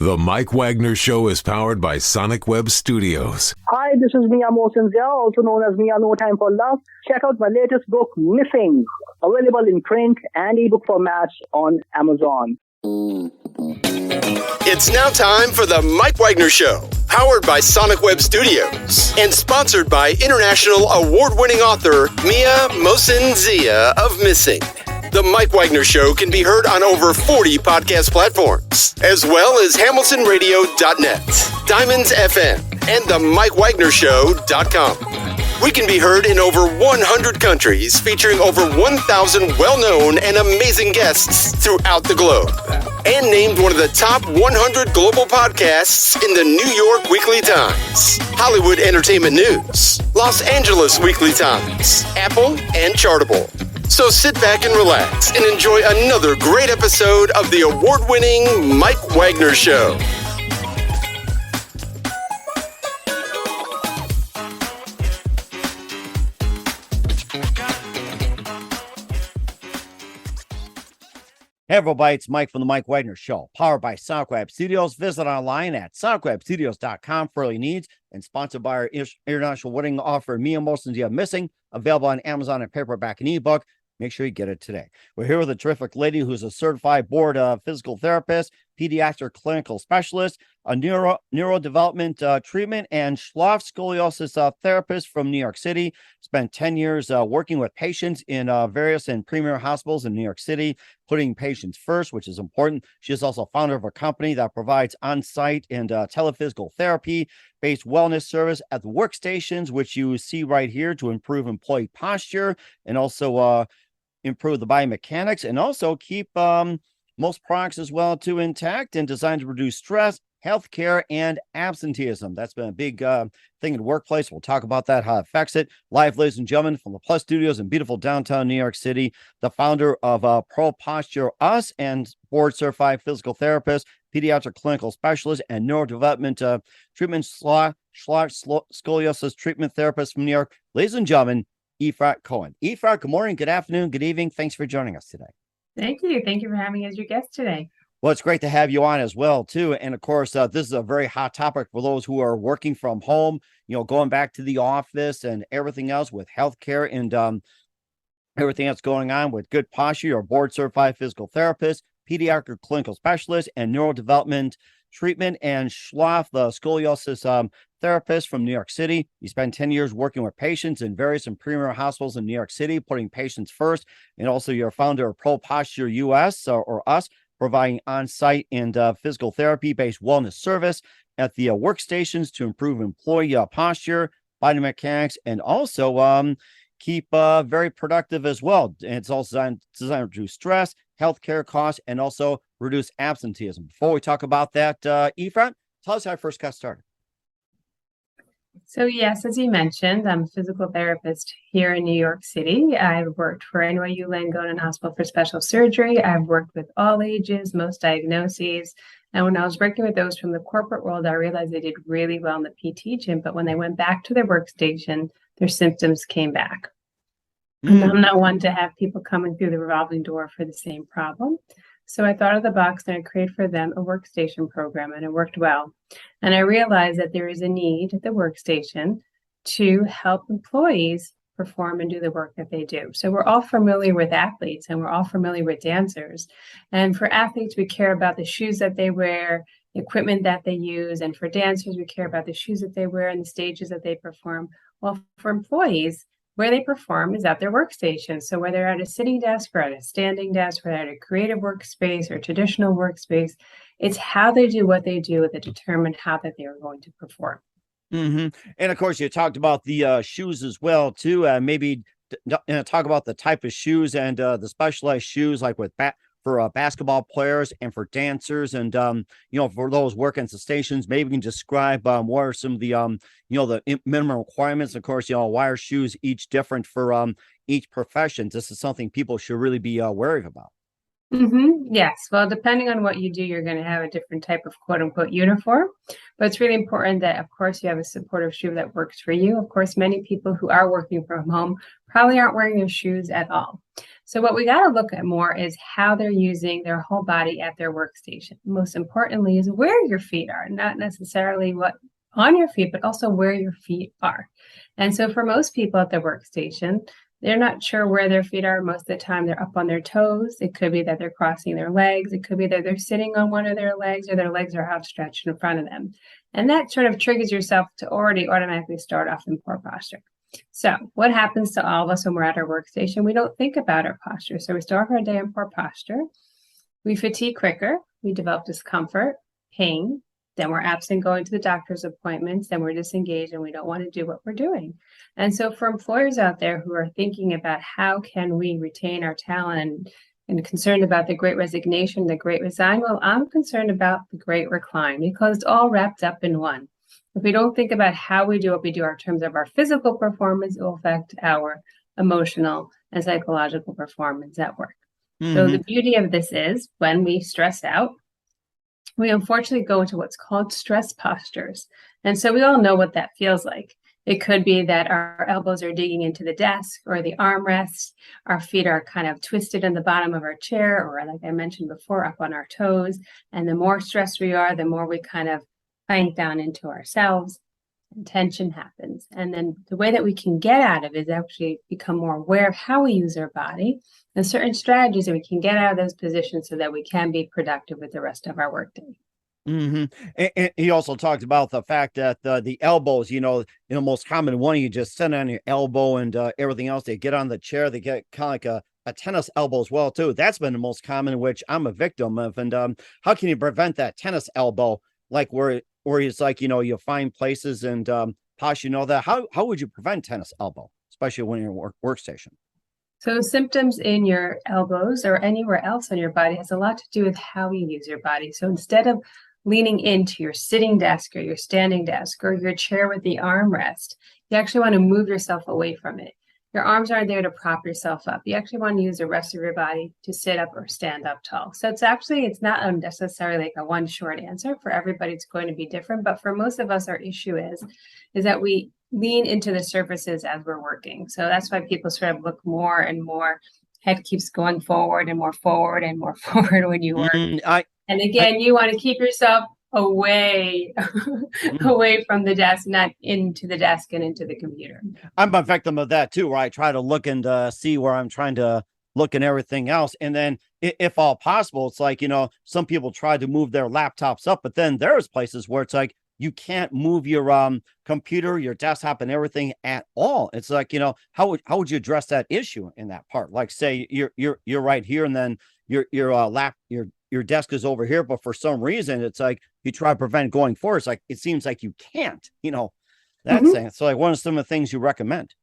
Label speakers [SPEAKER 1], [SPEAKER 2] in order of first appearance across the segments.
[SPEAKER 1] The Mike Wagner Show is powered by Sonic Web Studios.
[SPEAKER 2] Hi, this is Mia Mosinzia, also known as Mia No Time for Love. Check out my latest book, Missing, available in print and ebook formats on Amazon.
[SPEAKER 3] It's now time for the Mike Wagner Show, powered by Sonic Web Studios and sponsored by international award-winning author Mia Mosinzia of Missing. The Mike Wagner Show can be heard on over 40 podcast platforms, as well as HamiltonRadio.net, Diamonds FM, and themikewagnershow.com. We can be heard in over 100 countries, featuring over 1,000 well-known and amazing guests throughout the globe. And named one of the top 100 global podcasts in the New York Weekly Times, Hollywood Entertainment News, Los Angeles Weekly Times, Apple, and Chartable. So sit back and relax and enjoy another great episode of the award-winning Mike Wagner Show.
[SPEAKER 4] Hey everybody, it's Mike from the Mike Wagner Show, powered by Sonic Web Studios. Visit online at sonicwebstudios.com for all your needs, and sponsored by our international wedding offer, Mia Mosinzia of Missing, available on Amazon and paperback and ebook. Make sure you get it today. We're here with a terrific lady who's a certified board physical therapist, pediatric clinical specialist, a neurodevelopment treatment, and schrothscoliosistherapist therapist from New York City. Spent 10 years working with patients in various and premier hospitals in New York City, putting patients first, which is important. She is also founder of a company that provides on-site and telephysical therapy-based wellness service at the workstations, which you see right here, to improve employee posture and also improve the biomechanics, and also keep most products as well too intact, and designed to reduce stress, healthcare, and absenteeism. That's been a big thing in the workplace. We'll talk about that, how it affects it. Live, ladies and gentlemen, from the Plus Studios in beautiful downtown New York City, the founder of ProPostureUS and board certified physical therapist, pediatric clinical specialist, and neurodevelopment treatment scoliosis treatment therapist from New York. Ladies and gentlemen, Efrat Cohen. Efrat, good morning, good afternoon, good evening. Thanks for joining us today.
[SPEAKER 5] Thank you. Thank you for having me as your guest today.
[SPEAKER 4] Well, it's great to have you on as well, too. And of course, this is a very hot topic for those who are working from home, going back to the office and everything else with healthcare and everything that's going on with good posture. You're a board certified physical therapist, pediatric clinical specialist, and neurodevelopment treatment and scoliosis therapist from New York City. You spend 10 years working with patients in various and premier hospitals in New York City, putting patients first. And also you're a founder of ProPostureUS or US, providing on-site and physical therapy-based wellness service at the workstations to improve employee posture, biomechanics, and also keep very productive as well. And it's also designed to reduce stress, healthcare costs, and also reduce absenteeism. Before we talk about that, Efrat, tell us how I first got started.
[SPEAKER 5] So yes, as you mentioned, I'm a physical therapist here in New York City. I've worked for NYU Langone Hospital for Special Surgery. I've worked with all ages, most diagnoses. And when I was working with those from the corporate world, I realized they did really well in the PT gym. But when they went back to their workstation, their symptoms came back. And I'm not one to have people coming through the revolving door for the same problem. So I thought of the box and I created for them a workstation program, and it worked well. And I realized that there is a need at the workstation to help employees perform and do the work that they do. So we're all familiar with athletes and we're all familiar with dancers. And for athletes, we care about the shoes that they wear, the equipment that they use. And for dancers, we care about the shoes that they wear and the stages that they perform. Well, for employees, where they perform is at their workstation. So whether at a sitting desk or at a standing desk, or at a creative workspace or traditional workspace, it's how they do what they do that determine how that they are going to perform.
[SPEAKER 4] Mm-hmm. And of course, you talked about the shoes as well, too. Maybe talk about the type of shoes and the specialized shoes, like with for basketball players and for dancers, and for those working at the stations. Maybe we can describe what are some of the the minimum requirements. Of course, why are shoes each different for each profession? This is something people should really be wary about.
[SPEAKER 5] Yes. Well, depending on what you do, you're going to have a different type of quote unquote uniform. But it's really important that, of course, you have a supportive shoe that works for you. Of course, many people who are working from home probably aren't wearing their shoes at all. So what we got to look at more is how they're using their whole body at their workstation. Most importantly is where your feet are, not necessarily what on your feet, but also where your feet are. And so for most people at their workstation, they're not sure where their feet are. Most of the time, they're up on their toes. It could be that they're crossing their legs. It could be that they're sitting on one of their legs or their legs are outstretched in front of them. And that sort of triggers yourself to already automatically start off in poor posture. So what happens to all of us when we're at our workstation? We don't think about our posture. So we start our day in poor posture. We fatigue quicker. We develop discomfort, pain. Then we're absent going to the doctor's appointments. Then we're disengaged and we don't want to do what we're doing. And so for employers out there who are thinking about how can we retain our talent and concerned about the great resignation, the great resign, well, I'm concerned about the great recline because it's all wrapped up in one. If we don't think about how we do what we do in terms of our physical performance, it will affect our emotional and psychological performance at work. So the beauty of this is when we stress out, we unfortunately go into what's called stress postures. And so we all know what that feels like. It could be that our elbows are digging into the desk or the armrests. Our feet are kind of twisted in the bottom of our chair, or like I mentioned before, up on our toes. And the more stressed we are, the more we kind of sink down into ourselves and tension happens. And then the way that we can get out of it is actually become more aware of how we use our body and certain strategies that we can get out of those positions so that we can be productive with the rest of our workday.
[SPEAKER 4] And he also talked about the fact that the elbows, the most common one, you just sit on your elbow and everything else. They get on the chair, they get kind of like a tennis elbow as well, too. That's been the most common, which I'm a victim of. And how can you prevent that tennis elbow, like where it's like, you find places and Posh, that how would you prevent tennis elbow, especially when you're in workstation?
[SPEAKER 5] So symptoms in your elbows or anywhere else on your body has a lot to do with how you use your body. So instead of leaning into your sitting desk or your standing desk or your chair with the armrest, you actually want to move yourself away from it. Your arms aren't there to prop yourself up. You actually want to use the rest of your body to sit up or stand up tall. So it's not necessarily like a one short answer. For everybody, it's going to be different. But for most of us, our issue is that we lean into the surfaces as we're working. So that's why people sort of look more and more, head keeps going forward and more forward and more forward when you work. And again, you want to keep yourself away from the desk, not into the desk and into the computer.
[SPEAKER 4] I'm a victim of that too, where I try to look and see where I'm trying to look and everything else. And then if all possible, it's like, some people try to move their laptops up, but then there's places where it's like, you can't move your computer, your desktop and everything at all. It's like, how would you address that issue in that part? Like say you're right here and then your desk is over here, but for some reason it's like you try to prevent going forward. It's like, it seems like you can't, that's it. So like, what are some of the things you recommend?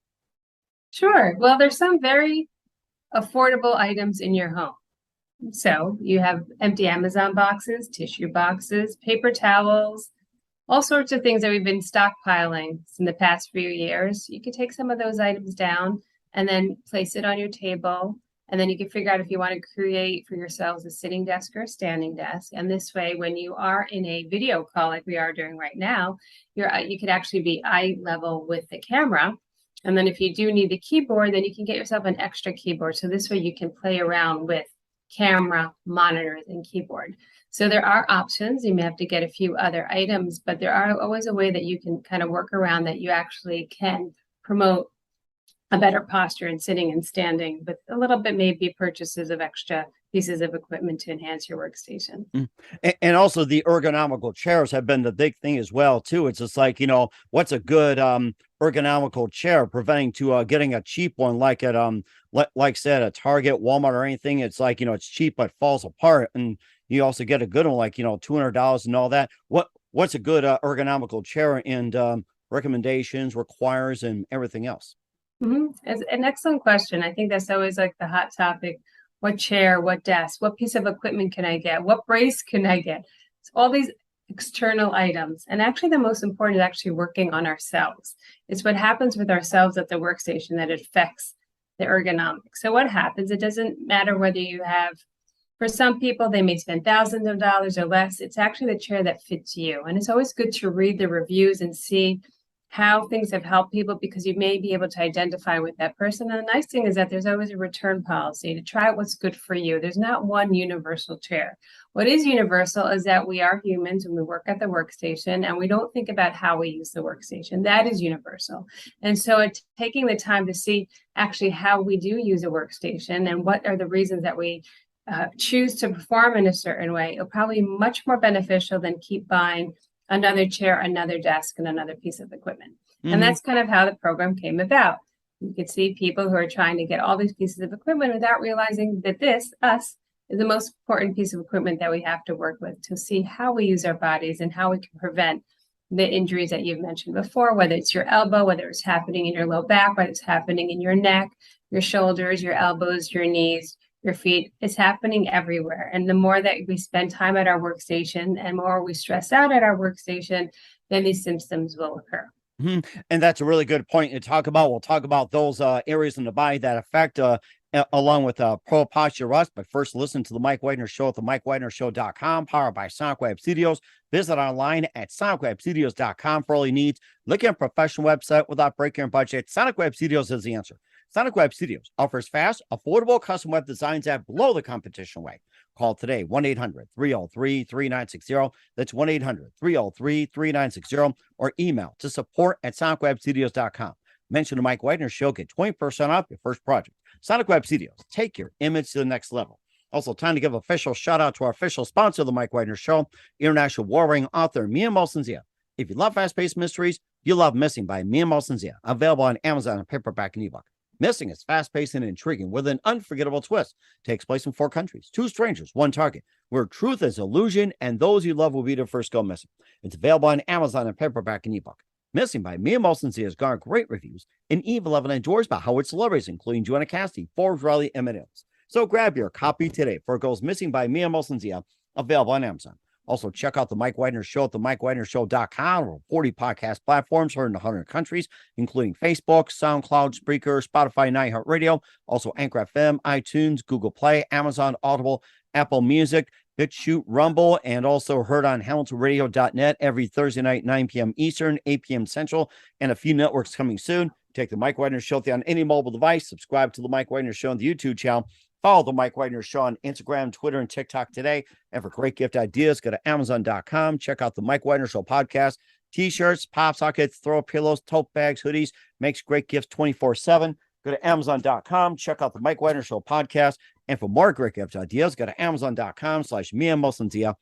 [SPEAKER 5] Sure. Well, there's some very affordable items in your home. So you have empty Amazon boxes, tissue boxes, paper towels, all sorts of things that we've been stockpiling in the past few years. You could take some of those items down and then place it on your table. And then you can figure out if you want to create for yourselves a sitting desk or a standing desk. And this way, when you are in a video call like we are doing right now, you could actually be eye level with the camera. And then if you do need the keyboard, then you can get yourself an extra keyboard. So this way you can play around with camera, monitors, and keyboard. So there are options. You may have to get a few other items, but there are always a way that you can kind of work around that you actually can promote a better posture in sitting and standing with a little bit maybe purchases of extra pieces of equipment to enhance your workstation.
[SPEAKER 4] And also the ergonomical chairs have been the big thing as well too. It's just like, what's a good ergonomical chair, preventing to getting a cheap one like at like said at Target, Walmart or anything. It's like, it's cheap but falls apart. And you also get a good one like, $200 and all that. What's a good ergonomical chair and recommendations, requires and everything else?
[SPEAKER 5] It's an excellent question. I think that's always like the hot topic. What chair, what desk, what piece of equipment can I get? What brace can I get? It's all these external items. And actually the most important is actually working on ourselves. It's what happens with ourselves at the workstation that affects the ergonomics. So what happens, it doesn't matter whether you have For some people, they may spend thousands of dollars or less. It's actually the chair that fits you. And it's always good to read the reviews and see how things have helped people, because you may be able to identify with that person. And the nice thing is that there's always a return policy to try what's good for you. There's not one universal chair. What is universal is that we are humans and we work at the workstation and we don't think about how we use the workstation. That is universal. And so it's taking the time to see actually how we do use a workstation and what are the reasons that we choose to perform in a certain way, it'll probably be much more beneficial than keep buying another chair, another desk, and another piece of equipment. Mm-hmm. And that's kind of how the program came about. You could see people who are trying to get all these pieces of equipment without realizing that us, is the most important piece of equipment that we have to work with to see how we use our bodies and how we can prevent the injuries that you've mentioned before, whether it's your elbow, whether it's happening in your low back, whether it's happening in your neck, your shoulders, your elbows, your knees, your feet. It's happening everywhere. And the more that we spend time at our workstation and more we stress out at our workstation, then these symptoms will occur.
[SPEAKER 4] Mm-hmm. And that's a really good point to talk about. We'll talk about those areas in the body that affect along with ProPostureUS. But first, listen to the Mike Wagner Show at themikewagnershow.com, powered by Sonic Web Studios. Visit online at sonicwebstudios.com for all your needs. Look at a professional website without breaking your budget. Sonic Web Studios is the answer. Sonic Web Studios offers fast, affordable custom web designs that blow the competition away. Call today, 1-800-303-3960. That's 1-800-303-3960. Or email to support@sonicwebstudios.com. Mention the Mike Wagner Show. Get 20% off your first project. Sonic Web Studios. Take your image to the next level. Also, time to give official shout out to our official sponsor of the Mike Wagner Show, international war-ring author Mia Molson-Zia. If you love fast-paced mysteries, you love Missing by Mia Molson-Zia. Available on Amazon and paperback and ebook. Missing is fast-paced and intriguing with an unforgettable twist. Takes place in 4 countries, 2 strangers, 1 target, where truth is illusion and those you love will be the first go missing. It's available on Amazon and paperback and ebook. Missing by Mia Molson-Zia has garnered great reviews and even level endorsed by Howard celebrities, including Joanna Cassidy, Forbes, Riley, and Mills. So grab your copy today for It Goes Missing by Mia Molson-Zia, available on Amazon. Also, check out the Mike Wagner Show at themikewagnershow.com, or 40 podcast platforms heard in 100 countries, including Facebook, SoundCloud, Spreaker, Spotify, and iHeartRadio. Also, Anchor FM, iTunes, Google Play, Amazon, Audible, Apple Music, BitChute, Rumble, and also heard on HamiltonRadio.net every Thursday night, 9 p.m. Eastern, 8 p.m. Central, and a few networks coming soon. Take the Mike Wagner Show on any mobile device. Subscribe to the Mike Wagner Show on the YouTube channel. Follow the Mike Wagner Show on Instagram, Twitter, and TikTok today. And for great gift ideas, go to Amazon.com. Check out the Mike Wagner Show podcast. T-shirts, pop sockets, throw pillows, tote bags, hoodies. Makes great gifts 24/7. Go to Amazon.com. Check out the Mike Wagner Show podcast. And for more great gift ideas, go to Amazon.com/Mia Molson-Zia.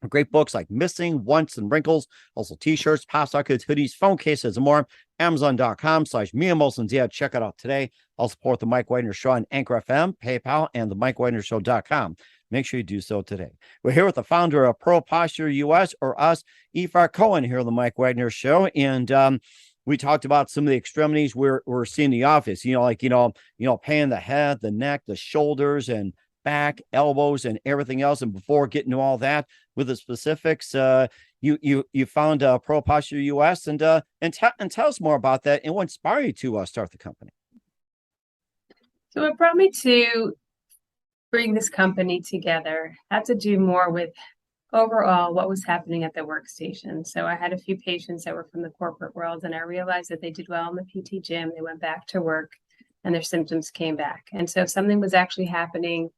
[SPEAKER 4] Great books like Missing, Once, and Wrinkles. Also T-shirts, pop sockets, hoodies, phone cases, and more. Amazon.com/Mia Molson-Zia. Check it out today. I'll support the Mike Wagner Show on Anchor FM, PayPal, and the mikewagnershow.com. Make sure you do so today. We're here with the founder of ProPostureUS, or US, Efrat Cohen, here on the Mike Wagner Show. And we talked about some of the extremities we're seeing in the office, pain in the head, the neck, the shoulders, and back, elbows, and everything else. And before getting to all that with the specifics, you found ProPostureUS, and tell us more about that and what inspired you to start the company.
[SPEAKER 5] So what brought me to bring this company together had to do more with overall what was happening at the workstation. So I had a few patients that were from the corporate world, and I realized that they did well in the PT gym. They went back to work and their symptoms came back. And so something was actually happening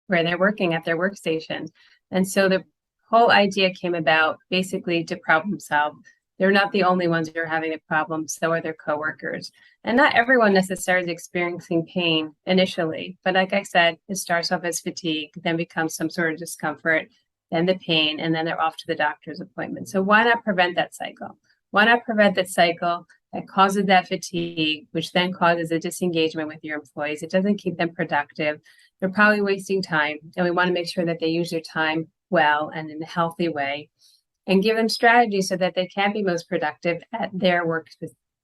[SPEAKER 5] where they're working at their workstation. And so the whole idea came about basically to problem solve. They're not the only ones who are having a problem, so are their coworkers. And not everyone necessarily is experiencing pain initially, but like I said, it starts off as fatigue, then becomes some sort of discomfort, then the pain, and then they're off to the doctor's appointment. So why not prevent that cycle? Why not prevent that cycle that causes that fatigue, which then causes a disengagement with your employees? It doesn't keep them productive. They're probably wasting time, and we want to make sure that they use their time well and in a healthy way, and give them strategies so that they can be most productive at their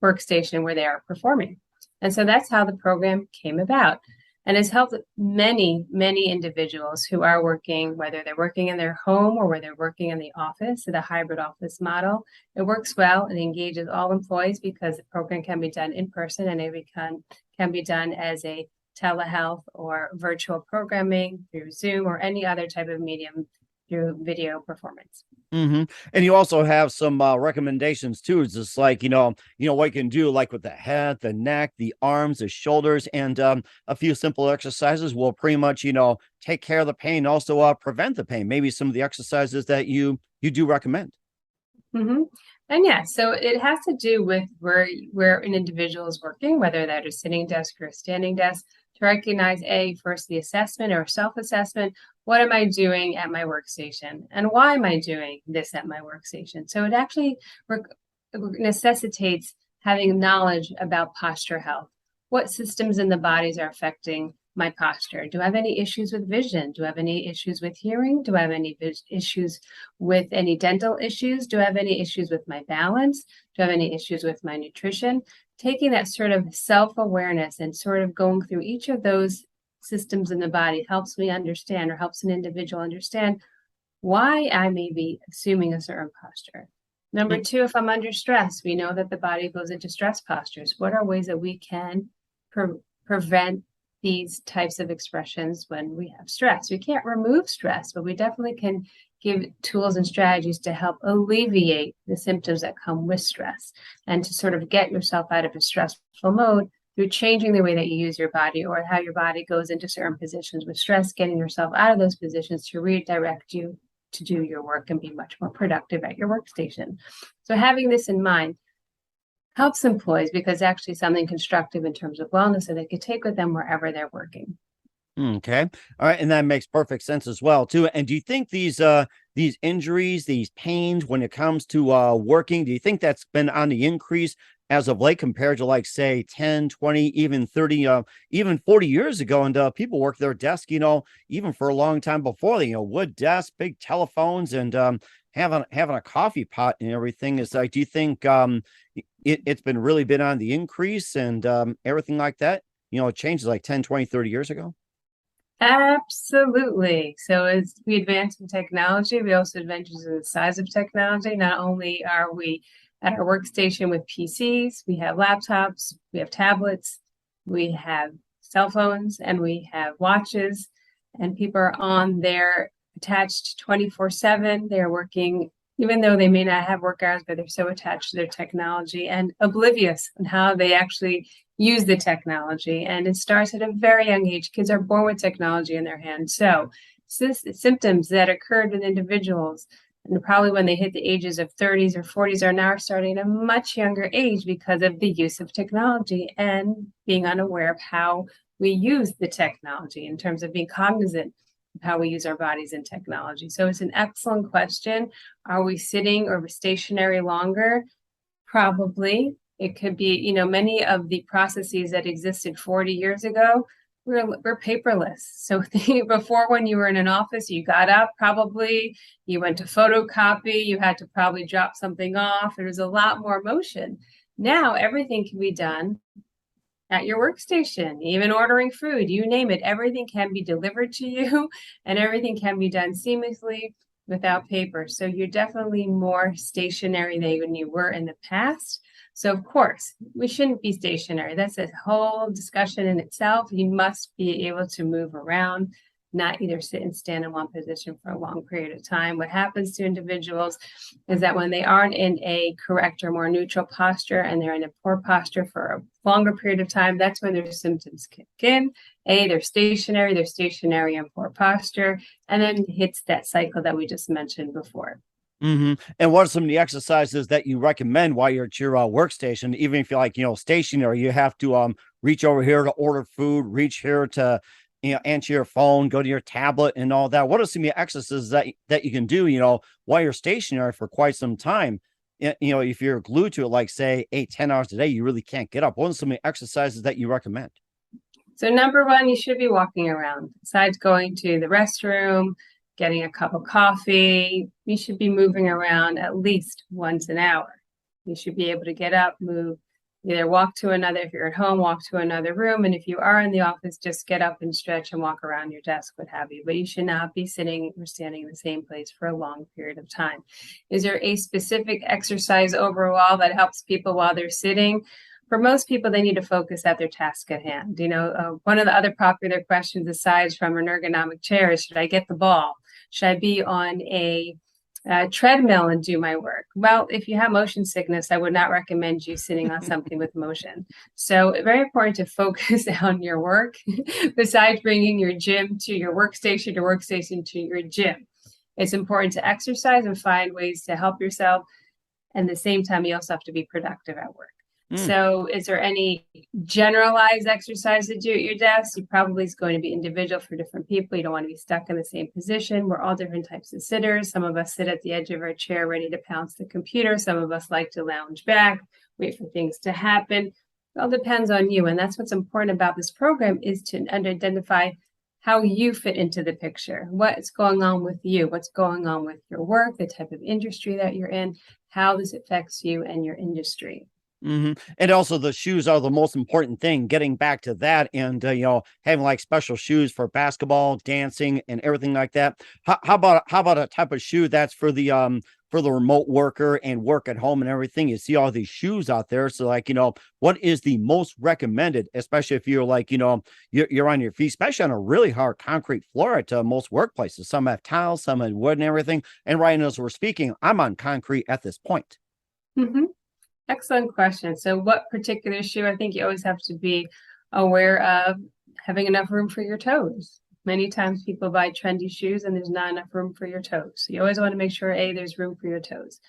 [SPEAKER 5] workstation where they are performing. And so that's how the program came about. And has helped many, many individuals who are working, whether they're working in their home or whether they're working in the office, the hybrid office model. It works well and engages all employees because the program can be done in person and it can be done as a telehealth or virtual programming through Zoom or any other type of medium through video performance.
[SPEAKER 4] And you also have some recommendations too. It's just like, what you can do, like with the head, the neck, the arms, the shoulders, and a few simple exercises will pretty much, take care of the pain, also prevent the pain. Maybe some of the exercises that you do recommend.
[SPEAKER 5] And yeah, so it has to do with where an individual is working, whether that is sitting desk or a standing desk, to recognize first the assessment or self-assessment. What am I doing at my workstation? And why am I doing this at my workstation? So it actually necessitates having knowledge about posture health. What systems in the bodies are affecting my posture? Do I have any issues with vision? Do I have any issues with hearing? Do I have any issues with any dental issues? Do I have any issues with my balance? Do I have any issues with my nutrition? Taking that sort of self-awareness and sort of going through each of those systems in the body helps me understand, or helps an individual understand, why I may be assuming a certain posture. Number two, if I'm under stress, we know that the body goes into stress postures. What are ways that we can prevent these types of expressions when we have stress? We can't remove stress, but we definitely can give tools and strategies to help alleviate the symptoms that come with stress, and to sort of get yourself out of a stressful mode through changing the way that you use your body, or how your body goes into certain positions with stress, getting yourself out of those positions to redirect you to do your work and be much more productive at your workstation. So having this in mind helps employees, because actually something constructive in terms of wellness that they could take with them wherever they're working.
[SPEAKER 4] Okay. All right. And that makes perfect sense as well, too. And do you think these injuries, these pains, when it comes to working, do you think that's been on the increase as of late compared to, like, say, 10, 20, even 30, even 40 years ago? And people work their desk, even for a long time before, wood desks, big telephones, and having a coffee pot and everything. Is like, do you think it's been really been on the increase and everything like that? It changes like 10, 20, 30 years ago.
[SPEAKER 5] Absolutely. So as we advance in technology, we also advance in the size of technology. Not only are we at our workstation with PCs, we have laptops, we have tablets, we have cell phones, and we have watches, and people are on there attached 24/7. They're working, even though they may not have work hours, but they're so attached to their technology and oblivious on how they actually use the technology. And it starts at a very young age. Kids are born with technology in their hands. So symptoms that occurred in individuals, and probably when they hit the ages of 30s or 40s, are now starting at a much younger age because of the use of technology and being unaware of how we use the technology in terms of being cognizant of how we use our bodies in technology. So it's an excellent question. Are we sitting or stationary longer? Probably. It could be, many of the processes that existed 40 years ago, we're paperless. So before, when you were in an office, you got up, probably you went to photocopy, you had to probably drop something off. There was a lot more motion. Now everything can be done at your workstation, even ordering food, you name it, everything can be delivered to you, and everything can be done seamlessly without paper. So you're definitely more stationary than you were in the past. So of course, we shouldn't be stationary. That's a whole discussion in itself. You must be able to move around, not either sit and stand in one position for a long period of time. What happens to individuals is that when they aren't in a correct or more neutral posture, and they're in a poor posture for a longer period of time, that's when their symptoms kick in. They're stationary in poor posture, and then hits that cycle that we just mentioned before.
[SPEAKER 4] And what are some of the exercises that you recommend while you're at your workstation? Even if you're like, stationary, you have to reach over here to order food, reach here to answer your phone, go to your tablet and all that. What are some of the exercises that you can do, while you're stationary for quite some time? If you're glued to it, like say 8-10 hours a day, you really can't get up. What are some of the exercises that you recommend?
[SPEAKER 5] So number one, you should be walking around. Besides going to the restroom, getting a cup of coffee, you should be moving around at least once an hour. You should be able to get up, move, either walk to another, if you're at home, walk to another room. And if you are in the office, just get up and stretch and walk around your desk, what have you. But you should not be sitting or standing in the same place for a long period of time. Is there a specific exercise overall that helps people while they're sitting? for most people, they need to focus at their task at hand. One of the other popular questions, aside from an ergonomic chair, is, should I get the ball? Should I be on a treadmill and do my work? Well, if you have motion sickness, I would not recommend you sitting on something with motion. So very important to focus on your work, besides bringing your gym to your workstation to your gym. It's important to exercise and find ways to help yourself. And at the same time, you also have to be productive at work. So is there any generalized exercise to do at your desk? You probably is going to be individual for different people. You don't want to be stuck in the same position. We're all different types of sitters. Some of us sit at the edge of our chair ready to pounce the computer. Some of us like to lounge back, wait for things to happen. It all depends on you. And that's what's important about this program, is to identify how you fit into the picture. What's going on with you? What's going on with your work, the type of industry that you're in, how this affects you and your industry.
[SPEAKER 4] And also the shoes are the most important thing, getting back to that, and having like special shoes for basketball, dancing, and everything like that. How about a type of shoe that's for the remote worker and work at home and everything? You see all these shoes out there. So what is the most recommended, especially if you're you're on your feet, especially on a really hard concrete floor at most workplaces. Some have tiles, some have wood and everything. And right now, as we're speaking, I'm on concrete at this point.
[SPEAKER 5] Excellent question. So what particular shoe? I think you always have to be aware of having enough room for your toes. Many times people buy trendy shoes and there's not enough room for your toes. So you always want to make sure, there's room for your toes.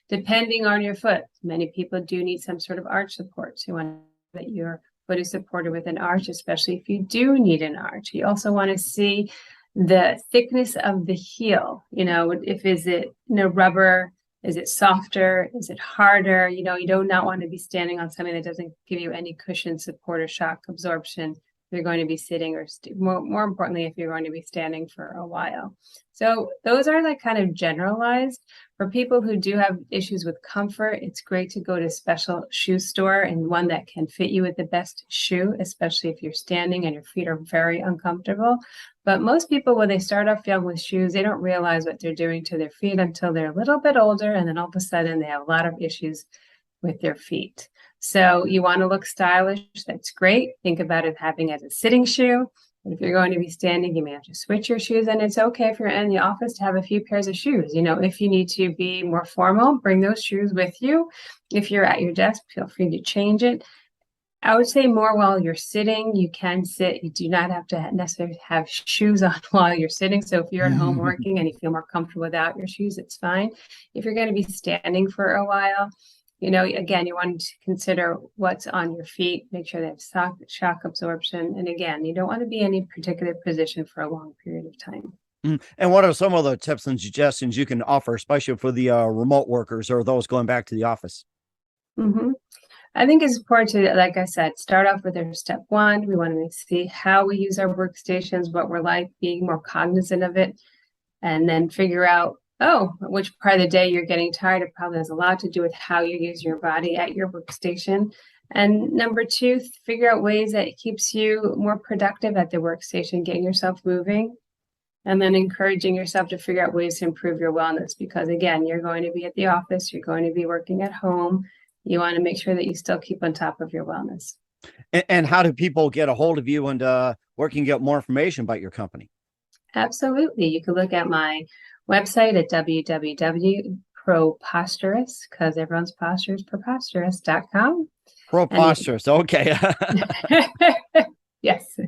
[SPEAKER 5] Depending on your foot, many people do need some sort of arch support. So you want that your foot is supported with an arch, especially if you do need an arch. You also want to see the thickness of the heel. Is it rubber? Is it softer? Is it harder? You do not want to be standing on something that doesn't give you any cushion, support, or shock absorption if you're going to be sitting, or more importantly, if you're going to be standing for a while. So those are kind of generalized. For people who do have issues with comfort, it's great to go to a special shoe store and one that can fit you with the best shoe, especially if you're standing and your feet are very uncomfortable. But most people, when they start off young with shoes, they don't realize what they're doing to their feet until they're a little bit older. And then all of a sudden they have a lot of issues with their feet. So you want to look stylish. That's great. Think about it having as a sitting shoe. But if you're going to be standing, you may have to switch your shoes. And it's okay if you're in the office to have a few pairs of shoes. If you need to be more formal, bring those shoes with you. If you're at your desk, feel free to change it. I would say more while you're sitting. You can sit. You do not have to necessarily have shoes on while you're sitting. So if you're at home working and you feel more comfortable without your shoes, it's fine. If you're going to be standing for a while, again, you want to consider what's on your feet. Make sure they have shock absorption. And again, you don't want to be in any particular position for a long period of time.
[SPEAKER 4] And what are some of the tips and suggestions you can offer, especially for the remote workers or those going back to the office?
[SPEAKER 5] I think it's important to, like I said, start off with our step one. We want to see how we use our workstations, what we're like, being more cognizant of it, and then figure out, which part of the day you're getting tired. It probably has a lot to do with how you use your body at your workstation. And number two, figure out ways that it keeps you more productive at the workstation, getting yourself moving, and then encouraging yourself to figure out ways to improve your wellness. Because again, you're going to be at the office, you're going to be working at home. You want to make sure that you still keep on top of your wellness.
[SPEAKER 4] And how do people get a hold of you, and where can you get more information about your company?
[SPEAKER 5] Absolutely. You can look at my website at www.ProPostureUS, because everyone's posture is ProPostureUS.com.
[SPEAKER 4] ProPostureUS. Okay.
[SPEAKER 5] Yes.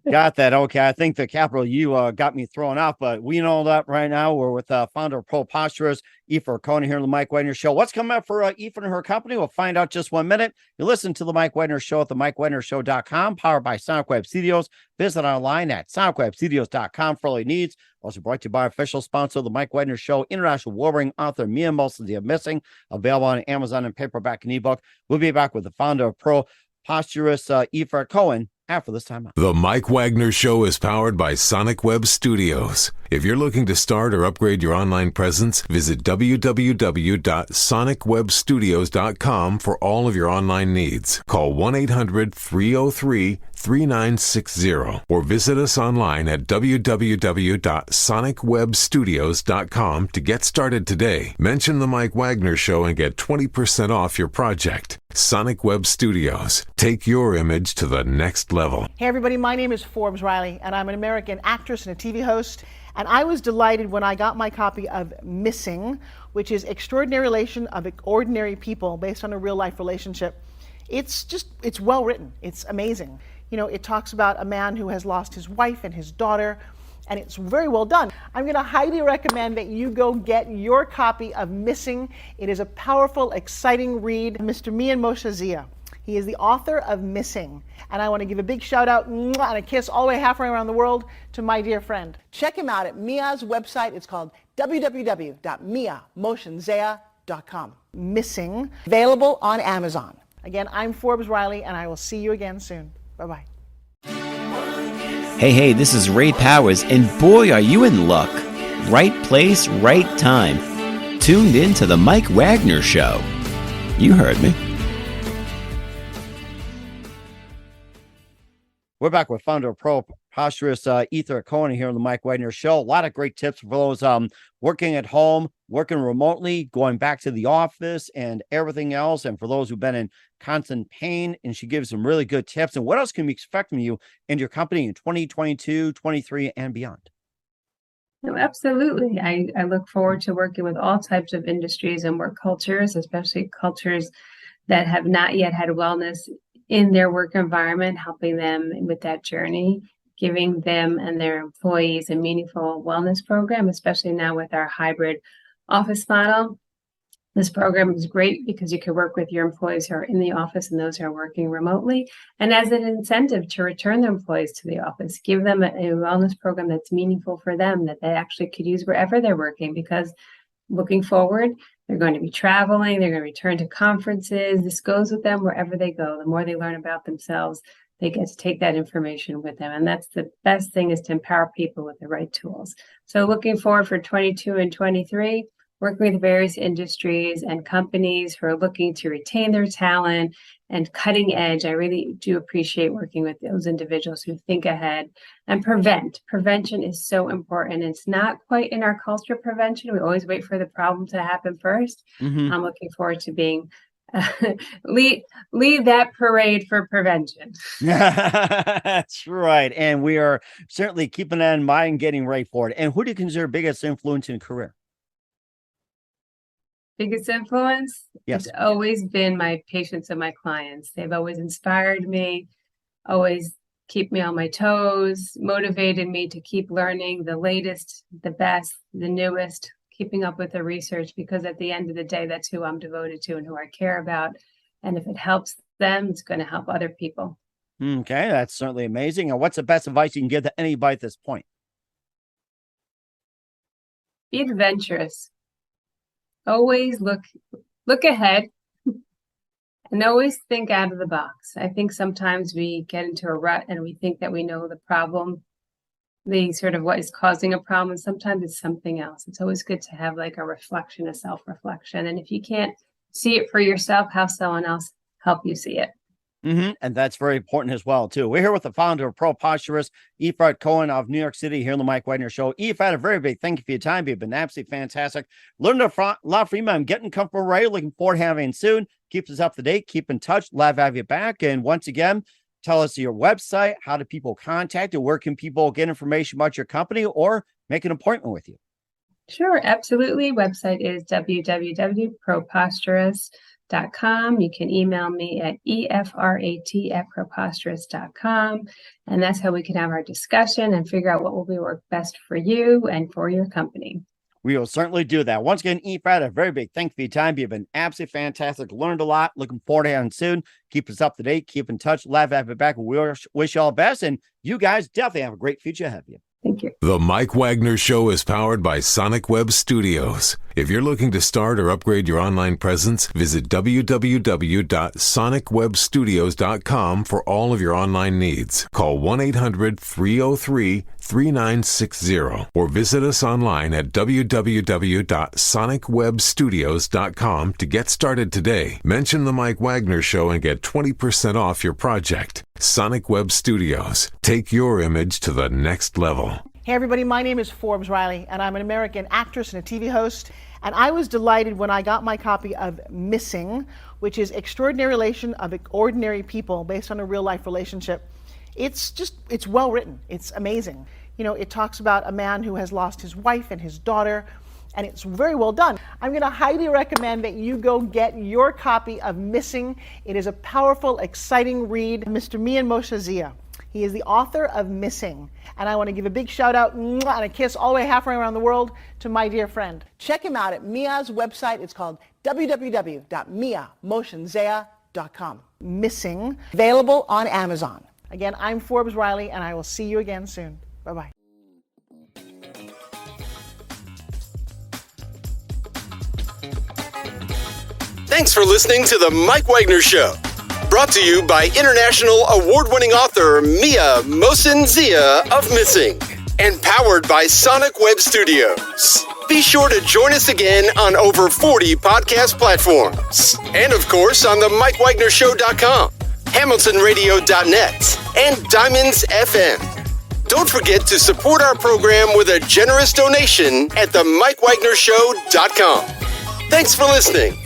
[SPEAKER 4] Got that. Okay. I think the capital U got me thrown off, but we know that right now. We're with founder of ProPostureUS, Efrat Cohen, here on the Mike Wagner Show. What's coming up for Efrat and her company? We'll find out just 1 minute. You listen to the Mike Wagner Show at themikewagnershow.com, powered by SonicWeb Studios. Visit online at sonicwebstudios.com for all your needs. Also brought to you by official sponsor of the Mike Wagner Show, international warring author Mia Molson's Missing, available on Amazon and paperback and ebook. We'll be back with the founder of ProPostureUS, Efrat Cohen, after this time out.
[SPEAKER 1] The Mike Wagner Show is powered by SonicWeb Studios. If you're looking to start or upgrade your online presence, visit www.sonicwebstudios.com for all of your online needs. Call 1-800-303-3960 or visit us online at www.sonicwebstudios.com to get started today. Mention The Mike Wagner Show and get 20% off your project. Sonic Web Studios. Take your image to the next level.
[SPEAKER 6] Hey everybody, my name is Forbes Riley and I'm an American actress and a TV host. And I was delighted when I got my copy of Missing, which is Extraordinary Relation of Ordinary People based on a real life relationship. It's well written. It's amazing. You know, it talks about a man who has lost his wife and his daughter, and it's very well done. I'm going to highly recommend that you go get your copy of Missing. It is a powerful, exciting read. Mr. Mian Moshe Zia. He is the author of Missing. And I want to give a big shout out and a kiss all the way halfway around the world to my dear friend. Check him out at Mia's website. It's called www.miamoshenzea.com. Missing, available on Amazon. Again, I'm Forbes Riley, and I will see you again soon. Bye-bye.
[SPEAKER 7] Hey, this is Ray Powers, and boy, are you in luck. Right place, right time. Tuned in to The Mike Wagner Show. You heard me.
[SPEAKER 4] We're back with founder of ProPostureUS Efrat Cohen here on The Mike Wagner Show. A lot of great tips for those working at home, working remotely, going back to the office, and everything else. And for those who've been in constant pain, and she gives some really good tips. And what else can we expect from you and your company in 2022, 23, and beyond?
[SPEAKER 5] No, absolutely. I look forward to working with all types of industries and work cultures, especially cultures that have not yet had wellness in their work environment, helping them with that journey, giving them and their employees a meaningful wellness program, especially now with our hybrid office model. This program is great because you can work with your employees who are in the office and those who are working remotely. And as an incentive to return their employees to the office, give them a wellness program that's meaningful for them, that they actually could use wherever they're working, because looking forward, they're going to be traveling, they're going to return to conferences. This goes with them wherever they go. The more they learn about themselves, they get to take that information with them. And that's the best thing, is to empower people with the right tools. So looking forward for 22 and 23, working with various industries and companies who are looking to retain their talent and cutting edge. I really do appreciate working with those individuals who think ahead and prevent. Prevention is so important. It's not quite in our culture, prevention. We always wait for the problem to happen first.
[SPEAKER 4] Mm-hmm.
[SPEAKER 5] I'm looking forward to being lead that parade for prevention.
[SPEAKER 4] That's right. And we are certainly keeping that in mind and getting ready for it. And who do you consider biggest influence in your career?
[SPEAKER 5] Biggest influence?
[SPEAKER 4] Yes.
[SPEAKER 5] It's always been my patients and my clients. They've always inspired me, always keep me on my toes, motivated me to keep learning the latest, the best, the newest, keeping up with the research, because at the end of the day, that's who I'm devoted to and who I care about. And if it helps them, it's going to help other people.
[SPEAKER 4] Okay, that's certainly amazing. And what's the best advice you can give to anybody at this point?
[SPEAKER 5] Be adventurous. Always look ahead and always think out of the box. I think sometimes we get into a rut and we think that we know the problem, the sort of what is causing a problem. And sometimes it's something else. It's always good to have like a reflection, a self-reflection. And if you can't see it for yourself, have someone else help you see it.
[SPEAKER 4] Mm-hmm. And that's very important as well, too. We're here with the founder of ProPostureUS Efrat Cohen of New York City here on the Mike Wagner Show. Efrat, a very big thank you for your time. You've been absolutely fantastic. Learned a lot from you. I'm getting comfortable, right? Looking forward to having you soon. Keep us up to date. Keep in touch. Love to have you back. And once again, tell us your website. How do people contact you? Where can people get information about your company or make an appointment with you?
[SPEAKER 5] Sure, absolutely. Website is www.ProPostureUS.com. You can email me at efrat@ProPostureUS.com. And that's how we can have our discussion and figure out what will work best for you and for your company.
[SPEAKER 4] We will certainly do that. Once again, Efrat, a very big thank you for your time. You've been absolutely fantastic. Learned a lot. Looking forward to having you soon. Keep us up to date. Keep in touch. Love to have you back. We wish you all the best. And you guys definitely have a great future ahead of you.
[SPEAKER 5] Thank you.
[SPEAKER 1] The Mike Wagner Show is powered by Sonic Web Studios. If you're looking to start or upgrade your online presence, visit www.sonicwebstudios.com for all of your online needs. Call 1-800-303-3960 or visit us online at www.sonicwebstudios.com to get started today. Mention The Mike Wagner Show and get 20% off your project. Sonic Web Studios. Take your image to the next level.
[SPEAKER 6] Hey everybody, my name is Forbes Riley, and I'm an American actress and a TV host. And I was delighted when I got my copy of Missing, which is Extraordinary Relation of Ordinary People based on a real life relationship. It's well written. It's amazing. You know, it talks about a man who has lost his wife and his daughter, and it's very well done. I'm going to highly recommend that you go get your copy of Missing. It is a powerful, exciting read. Mr. Mian Moshe Zia. He is the author of Missing. And I want to give a big shout out and a kiss all the way halfway around the world to my dear friend. Check him out at Mia's website. It's called www.miamoshenzea.com. Missing, available on Amazon. Again, I'm Forbes Riley, and I will see you again soon. Bye-bye.
[SPEAKER 3] Thanks for listening to The Mike Wagner Show. Brought to you by international award-winning author Mia Mohsen-Zia of Missing, and powered by Sonic Web Studios. Be sure to join us again on over 40 podcast platforms, and of course on themikewagnershow.com, hamiltonradio.net, and Diamonds FM. Don't forget to support our program with a generous donation at themikewagnershow.com. Thanks for listening.